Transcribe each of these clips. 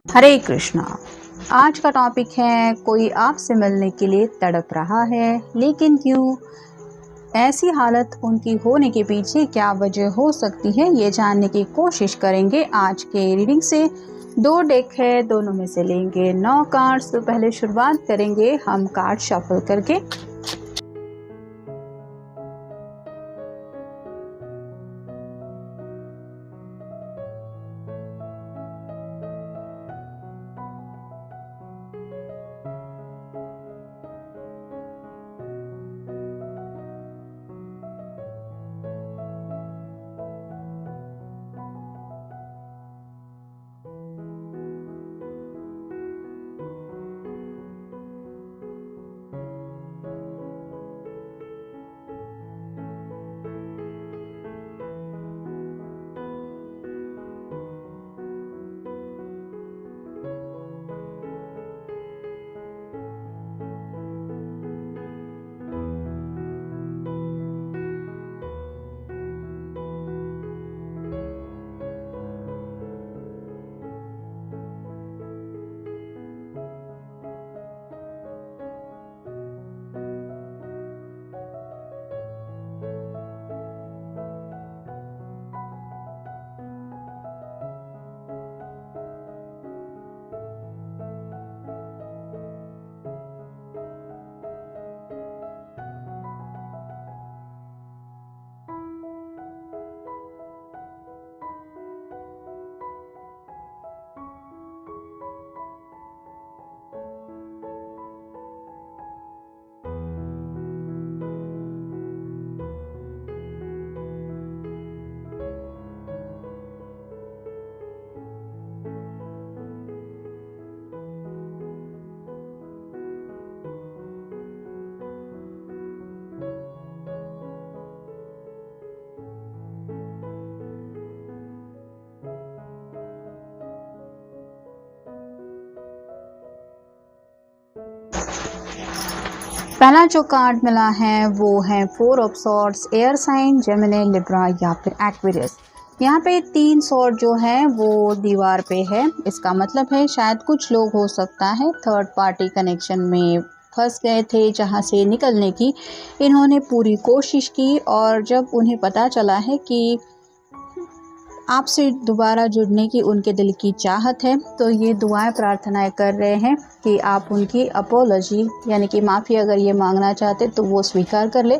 हरे कृष्णा। आज का टॉपिक है कोई आपसे मिलने के लिए तड़प रहा है, लेकिन क्यों? ऐसी हालत उनकी होने के पीछे क्या वजह हो सकती है, ये जानने की कोशिश करेंगे आज के रीडिंग से। 2 डेक है, दोनों में से लेंगे 9 कार्ड्स। तो पहले शुरुआत करेंगे हम कार्ड शफल करके। पहला जो कार्ड मिला है वो है 4 of swords, air sign, Gemini, Libra या फिर एक्वेरियस। यहाँ पे 3 सॉर्ड जो है वो दीवार पे है। इसका मतलब है शायद कुछ लोग हो सकता है थर्ड पार्टी कनेक्शन में फंस गए थे, जहाँ से निकलने की इन्होंने पूरी कोशिश की, और जब उन्हें पता चला है कि आपसे दोबारा जुड़ने की उनके दिल की चाहत है, तो ये दुआएं प्रार्थनाएं कर रहे हैं कि आप उनकी अपोलॉजी यानी कि माफ़ी अगर ये मांगना चाहते तो वो स्वीकार कर ले।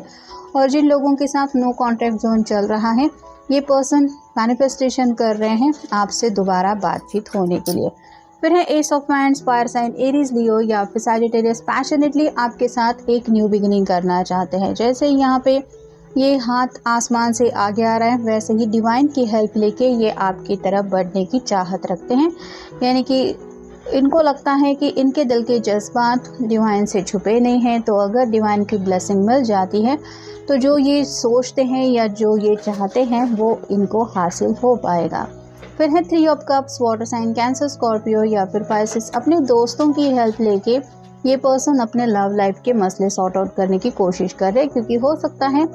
और जिन लोगों के साथ नो कॉन्टैक्ट जोन चल रहा है, ये पर्सन मैनिफेस्टेशन कर रहे हैं आपसे दोबारा बातचीत होने के लिए। फिर है ace of wands, fire sign, Aries, Leo या फिर सैजिटेरियस पैशनेटली आपके साथ एक न्यू बिगिनिंग करना चाहते हैं। जैसे यहाँ पे ये हाथ आसमान से आगे आ रहा है, वैसे ही डिवाइन की हेल्प लेके ये आपकी तरफ बढ़ने की चाहत रखते हैं। यानी कि इनको लगता है कि इनके दिल के जज्बात डिवाइन से छुपे नहीं हैं, तो अगर डिवाइन की ब्लेसिंग मिल जाती है तो जो ये सोचते हैं या जो ये चाहते हैं वो इनको हासिल हो पाएगा। फिर है 3 of cups, water sign, Cancer, Scorpio या फिर पाइसेस। अपने दोस्तों की हेल्प लेके ये पर्सन अपने लव लाइफ के मसले सॉर्ट आउट करने की कोशिश कर रहे हैं, क्योंकि हो सकता है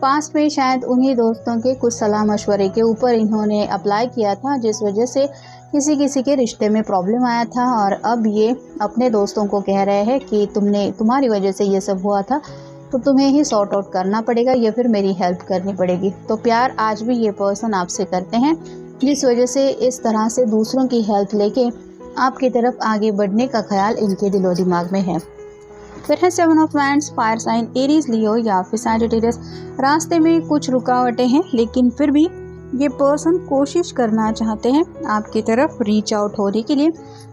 पास्ट में शायद उन्हीं दोस्तों के कुछ सलाह मशवरे के ऊपर इन्होंने अप्लाई किया था, जिस वजह से किसी के रिश्ते में प्रॉब्लम आया था, और अब ये अपने दोस्तों को कह रहे हैं कि तुम्हारी वजह से ये सब हुआ था, तो तुम्हें ही सॉर्ट आउट करना पड़ेगा या फिर मेरी हेल्प करनी पड़ेगी। तो प्यार आज भी ये पर्सन आपसे करते हैं, जिस वजह से इस तरह से दूसरों की हेल्प लेके आपकी तरफ आगे बढ़ने का ख्याल इनके दिलो दिमाग में है। फिर है 7 of wands, fire sign, Aries, Leo या फिर सैजिटेरियस। रास्ते में कुछ रुकावटें हैं, लेकिन फिर भी ये पर्सन कोशिश करना चाहते हैं आपकी तरफ रीच आउट होने के लिए।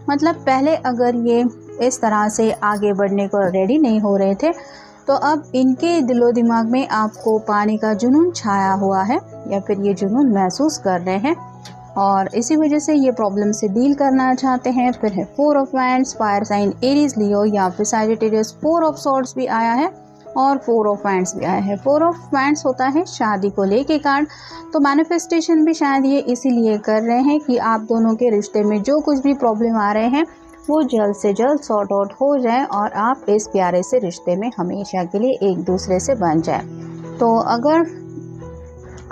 मतलब पहले अगर ये इस तरह से आगे बढ़ने को रेडी नहीं हो रहे थे, तो अब इनके दिलो दिमाग में आपको पाने का जुनून छाया हुआ है, या फिर ये जुनून महसूस कर रहे हैं, और इसी वजह से ये प्रॉब्लम से डील करना चाहते हैं। फिर है 4 of wands, fire sign, Aries, Leo या फिर सैजिटेरियस। 4 ऑफ सॉर्ड्स भी आया है और 4 ऑफ वांड्स भी आया है। 4 ऑफ वांड्स होता है शादी को लेके कार्ड, तो मैनिफेस्टेशन भी शायद ये इसीलिए कर रहे हैं कि आप दोनों के रिश्ते में जो कुछ भी प्रॉब्लम आ रहे हैं वो जल्द से जल्द सॉर्ट आउट हो जाए, और आप इस प्यारे से रिश्ते में हमेशा के लिए एक दूसरे से बन जाए। तो अगर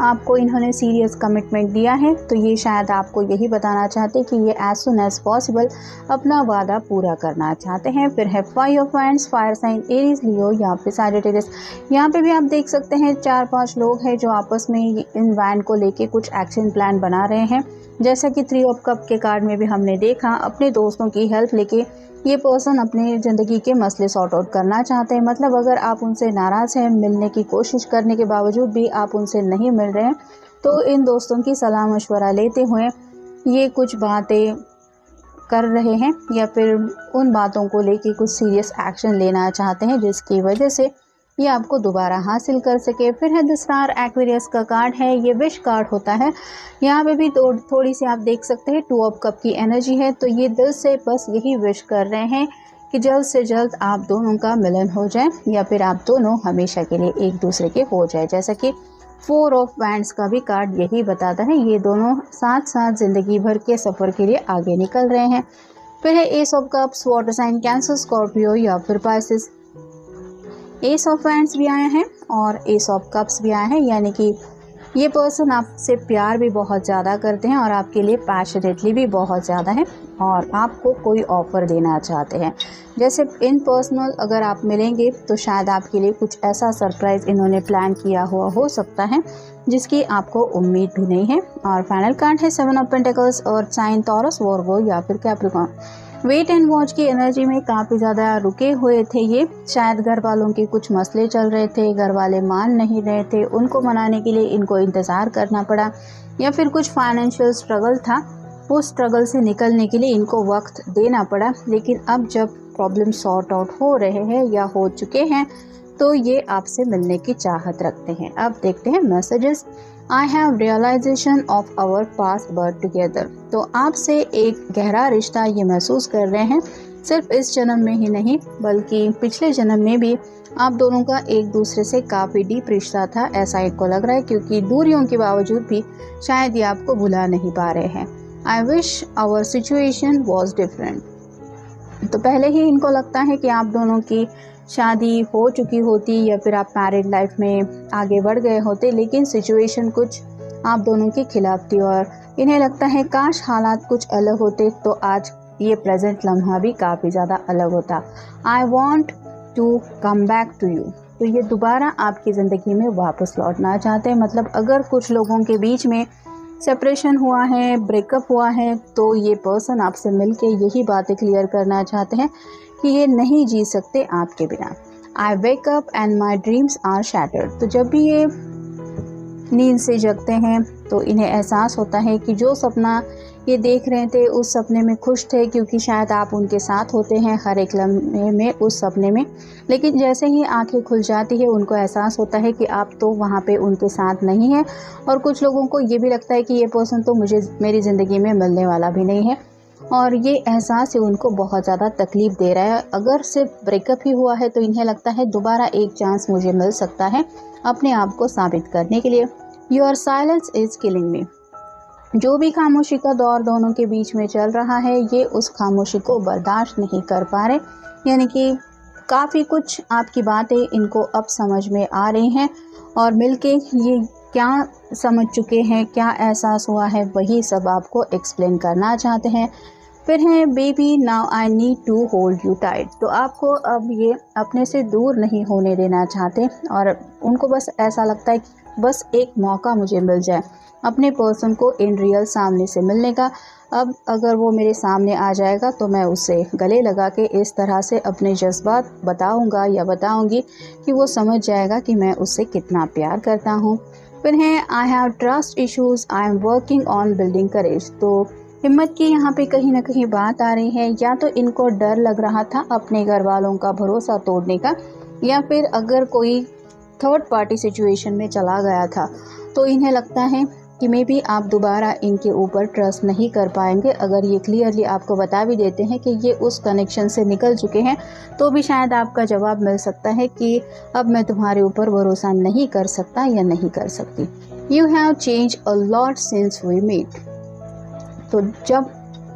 आपको इन्होंने सीरियस कमिटमेंट दिया है, तो ये शायद आपको यही बताना चाहते कि ये एज सुन एज पॉसिबल अपना वादा पूरा करना चाहते हैं। फिर है 5 of wands, fire sign Aries, Leo या फिर सैजिटेरियस। यहाँ पे भी आप देख सकते हैं 4-5 लोग हैं जो आपस में इन वांड को लेके कुछ एक्शन प्लान बना रहे हैं। जैसा कि 3 ऑफ कप के कार्ड में भी हमने देखा, अपने दोस्तों की हेल्प लेके ये पर्सन अपने ज़िंदगी के मसले सॉर्ट आउट करना चाहते हैं। मतलब अगर आप उनसे नाराज़ हैं, मिलने की कोशिश करने के बावजूद भी आप उनसे नहीं मिल रहे हैं, तो इन दोस्तों की सलाह मशवरा लेते हुए ये कुछ बातें कर रहे हैं या फिर उन बातों को लेके कुछ सीरियस एक्शन लेना चाहते हैं जिसकी वजह से ये आपको दोबारा हासिल कर सके। फिर है द स्टार, एक्वेरियस का कार्ड है, ये विश कार्ड होता है। यहाँ पे भी थोड़ी सी आप देख सकते हैं 2 ऑफ कप की एनर्जी है, तो ये दिल से बस यही विश कर रहे हैं कि जल्द से जल्द आप दोनों का मिलन हो जाए या फिर आप दोनों हमेशा के लिए एक दूसरे के हो जाए। जैसा कि 4 ऑफ वैंड्स का भी कार्ड यही बताता है, ये दोनों साथ साथ ज़िंदगी भर के सफ़र के लिए आगे निकल रहे हैं। फिर है ace of cups, water sign Cancer, Scorpio या फिर पाइसेस। एस ऑफ वैंड्स भी आया है और एस ऑफ कप्स भी आया है, यानी कि ये पर्सन आपसे प्यार भी बहुत ज़्यादा करते हैं और आपके लिए पैशनेटली भी बहुत ज़्यादा है और आपको कोई ऑफ़र देना चाहते हैं। जैसे इन पर्सनल अगर आप मिलेंगे तो शायद आपके लिए कुछ ऐसा सरप्राइज़ इन्होंने प्लान किया हुआ हो सकता है जिसकी आपको उम्मीद भी नहीं है। और फाइनल कार्ड है 7 ऑफ पेंटिकल्स, और साइन टॉरस, वर्गो या फिर कैप्रिकॉर्न। वेट एंड वॉच की एनर्जी में काफ़ी ज़्यादा रुके हुए थे ये। शायद घर वालों के कुछ मसले चल रहे थे, घर वाले मान नहीं रहे थे, उनको मनाने के लिए इनको इंतज़ार करना पड़ा, या फिर कुछ फाइनेंशियल स्ट्रगल था, उस स्ट्रगल से निकलने के लिए इनको वक्त देना पड़ा। लेकिन अब जब प्रॉब्लम सॉर्ट आउट हो रहे हैं या हो चुके हैं तो ये आपसे मिलने की चाहत रखते हैं। अब देखते हैं messages. I have realization of our past birth together. तो आपसे एक गहरा रिश्ता ये महसूस कर रहे हैं, सिर्फ इस जन्म में ही नहीं बल्कि पिछले जन्म में भी आप दोनों का एक दूसरे से काफ़ी डीप रिश्ता था, ऐसा इनको लग रहा है, क्योंकि दूरियों के बावजूद भी शायद ये आपको भुला नहीं पा रहे हैं। I wish our situation was different. तो पहले ही इनको लगता है कि आप दोनों की शादी हो चुकी होती या फिर आप मैरिड लाइफ में आगे बढ़ गए होते, लेकिन सिचुएशन कुछ आप दोनों के खिलाफ थी और इन्हें लगता है काश हालात कुछ अलग होते तो आज ये प्रेजेंट लम्हा भी काफ़ी ज़्यादा अलग होता। I want to come back to you. तो ये दोबारा आपकी ज़िंदगी में वापस लौटना चाहते हैं। मतलब अगर कुछ लोगों के बीच में सेपरेशन हुआ है, ब्रेकअप हुआ है, तो ये पर्सन आपसे मिलके यही बातें क्लियर करना चाहते हैं कि ये नहीं जी सकते आपके बिना। I wake up and my dreams are shattered. तो जब भी ये नींद से जगते हैं तो इन्हें एहसास होता है कि जो सपना ये देख रहे थे उस सपने में खुश थे, क्योंकि शायद आप उनके साथ होते हैं हर एक लम्हे में उस सपने में। लेकिन जैसे ही आंखें खुल जाती है उनको एहसास होता है कि आप तो वहाँ पे उनके साथ नहीं हैं। और कुछ लोगों को ये भी लगता है कि ये पर्सन तो मुझे मेरी ज़िंदगी में मिलने वाला भी नहीं है, और ये एहसास ही उनको बहुत ज़्यादा तकलीफ़ दे रहा है। अगर सिर्फ ब्रेकअप ही हुआ है तो इन्हें लगता है दोबारा एक चांस मुझे मिल सकता है अपने आप को साबित करने के लिए। योर साइलेंस इज़ किलिंग मी। जो भी खामोशी का दौर दोनों के बीच में चल रहा है, ये उस खामोशी को बर्दाश्त नहीं कर पा रहे, यानी कि काफ़ी कुछ आपकी बातें इनको अब समझ में आ रही हैं और मिलके ये क्या समझ चुके हैं, क्या एहसास हुआ है, वही सब आपको एक्सप्लेन करना चाहते हैं। फिर है baby now I need to hold you tight. तो आपको अब ये अपने से दूर नहीं होने देना चाहते और उनको बस ऐसा लगता है कि बस एक मौका मुझे मिल जाए अपने पर्सन को इन रियल सामने से मिलने का। अब अगर वो मेरे सामने आ जाएगा तो मैं उससे गले लगा के इस तरह से अपने जज्बात बताऊंगा या बताऊंगी कि वो समझ जाएगा कि मैं उससे कितना प्यार करता हूँ। फिर है I have trust issues, I am working on building courage. तो हिम्मत की यहाँ पे कहीं ना कहीं बात आ रही है। या तो इनको डर लग रहा था अपने घर वालों का भरोसा तोड़ने का, या फिर अगर कोई थर्ड पार्टी सिचुएशन में चला गया था तो इन्हें लगता है कि मे बी आप दोबारा इनके ऊपर ट्रस्ट नहीं कर पाएंगे। अगर ये क्लियरली आपको बता भी देते हैं कि ये उस कनेक्शन से निकल चुके हैं तो भी शायद आपका जवाब मिल सकता है कि अब मैं तुम्हारे ऊपर भरोसा नहीं कर सकता या नहीं कर सकती। You have change a lot since we meet. तो जब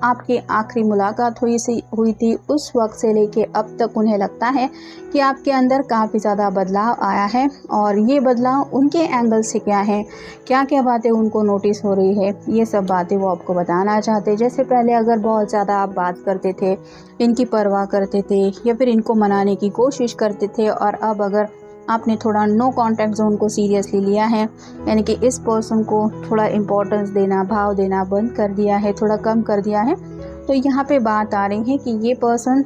आपकी आखिरी मुलाकात हुई थी उस वक्त से लेके अब तक उन्हें लगता है कि आपके अंदर काफ़ी ज़्यादा बदलाव आया है। और ये बदलाव उनके एंगल से क्या है, क्या क्या बातें उनको नोटिस हो रही है, ये सब बातें वो आपको बताना चाहते हैं। जैसे पहले अगर बहुत ज़्यादा आप बात करते थे, इनकी परवाह करते थे या फिर इनको मनाने की कोशिश करते थे, और अब अगर आपने थोड़ा नो कॉन्टैक्ट जोन को सीरियसली लिया है, यानी कि इस पर्सन को थोड़ा इम्पोर्टेंस देना, भाव देना बंद कर दिया है, थोड़ा कम कर दिया है, तो यहाँ पे बात आ रही है कि ये पर्सन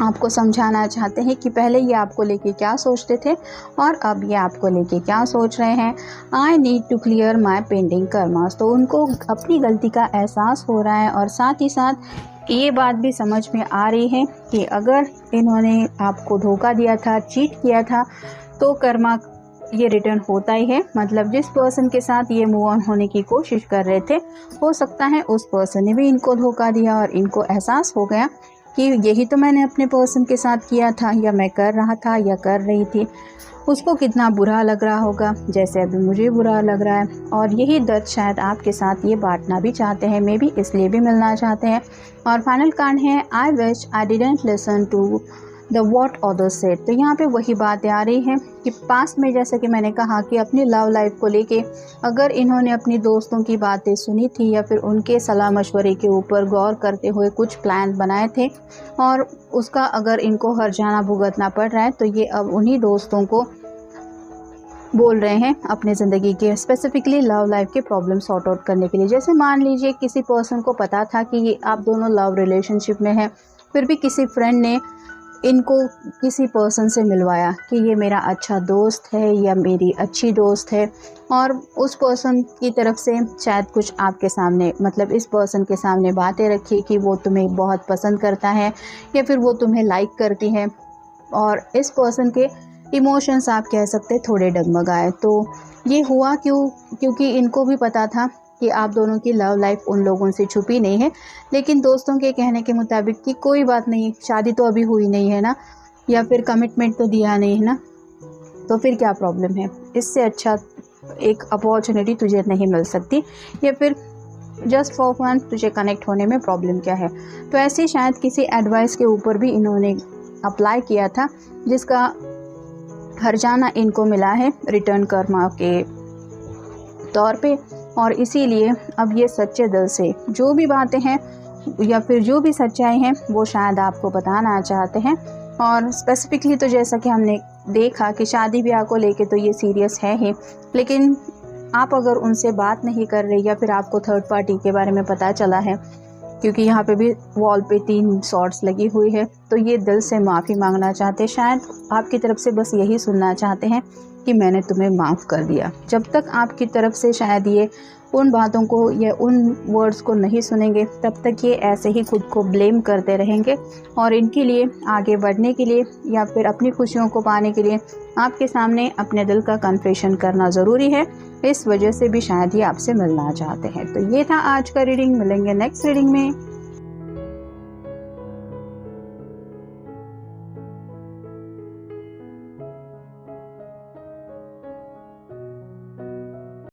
आपको समझाना चाहते हैं कि पहले ये आपको लेके क्या सोचते थे और अब ये आपको लेके क्या सोच रहे हैं। I need to clear my pending karmas. तो उनको अपनी गलती का एहसास हो रहा है और साथ ही साथ ये बात भी समझ में आ रही है कि अगर इन्होंने आपको धोखा दिया था, चीट किया था, तो कर्मा ये रिटर्न होता ही है। मतलब जिस पर्सन के साथ ये मूव ऑन होने की कोशिश कर रहे थे, हो सकता है उस पर्सन ने भी इनको धोखा दिया और इनको एहसास हो गया कि यही तो मैंने अपने पर्सन के साथ किया था, या मैं कर रहा था या कर रही थी। उसको कितना बुरा लग रहा होगा, जैसे अभी मुझे बुरा लग रहा है। और यही दर्द शायद आपके साथ ये बांटना भी चाहते हैं, मे बी इसलिए भी मिलना चाहते हैं। और फाइनल कार्ड है I wish I didn't listen to the what others said. तो यहाँ पे वही बातें आ रही हैं कि पास्ट में, जैसे कि मैंने कहा, कि अपनी लव लाइफ को लेके अगर इन्होंने अपनी दोस्तों की बातें सुनी थी या फिर उनके सलाह मशवरे के ऊपर गौर करते हुए कुछ प्लान बनाए थे, और उसका अगर इनको हर्जाना भुगतना पड़ रहा है, तो ये अब उन्हीं दोस्तों को बोल रहे हैं अपने ज़िंदगी के स्पेसिफिकली लव लाइफ के प्रॉब्लम सॉर्ट आउट करने के लिए। जैसे मान लीजिए किसी पर्सन को पता था कि ये आप दोनों लव रिलेशनशिप में हैं, फिर भी किसी फ्रेंड ने इनको किसी पर्सन से मिलवाया कि ये मेरा अच्छा दोस्त है या मेरी अच्छी दोस्त है, और उस पर्सन की तरफ से शायद कुछ आपके सामने, मतलब इस पर्सन के सामने बातें रखी कि वो तुम्हें बहुत पसंद करता है या फिर वो तुम्हें लाइक करती है, और इस पर्सन के इमोशंस आप कह सकते थोड़े डगमगाए। तो ये हुआ क्योंकि इनको भी पता था कि आप दोनों की लव लाइफ उन लोगों से छुपी नहीं है, लेकिन दोस्तों के कहने के मुताबिक कि कोई बात नहीं, शादी तो अभी हुई नहीं है ना, या फिर कमिटमेंट तो दिया नहीं है ना, तो फिर क्या प्रॉब्लम है, इससे अच्छा एक अपॉर्चुनिटी तुझे नहीं मिल सकती, या फिर जस्ट फॉर फन तुझे कनेक्ट होने में प्रॉब्लम क्या है। तो ऐसे शायद किसी एडवाइस के ऊपर भी इन्होंने अप्लाई किया था, जिसका हर्जाना इनको मिला है रिटर्न कर्मा के तौर पे, और इसीलिए अब ये सच्चे दिल से जो भी बातें हैं या फिर जो भी सच्चाई हैं वो शायद आपको बताना चाहते हैं। और स्पेसिफिकली तो जैसा कि हमने देखा कि शादी ब्याह को लेके तो ये सीरियस है ही, लेकिन आप अगर उनसे बात नहीं कर रहे या फिर आपको थर्ड पार्टी के बारे में पता चला है, क्योंकि यहाँ पे भी वॉल पे 3 शॉट्स लगी हुई है, तो ये दिल से माफ़ी मांगना चाहते हैं। शायद आपकी तरफ से बस यही सुनना चाहते हैं कि मैंने तुम्हें माफ़ कर दिया। जब तक आपकी तरफ से शायद ये उन बातों को या उन वर्ड्स को नहीं सुनेंगे, तब तक ये ऐसे ही खुद को ब्लेम करते रहेंगे, और इनके लिए आगे बढ़ने के लिए या फिर अपनी खुशियों को पाने के लिए आपके सामने अपने दिल का कन्फेशन करना ज़रूरी है। इस वजह से भी शायद ये आपसे मिलना चाहते हैं। तो ये था आज का रीडिंग, मिलेंगे नेक्स्ट रीडिंग में।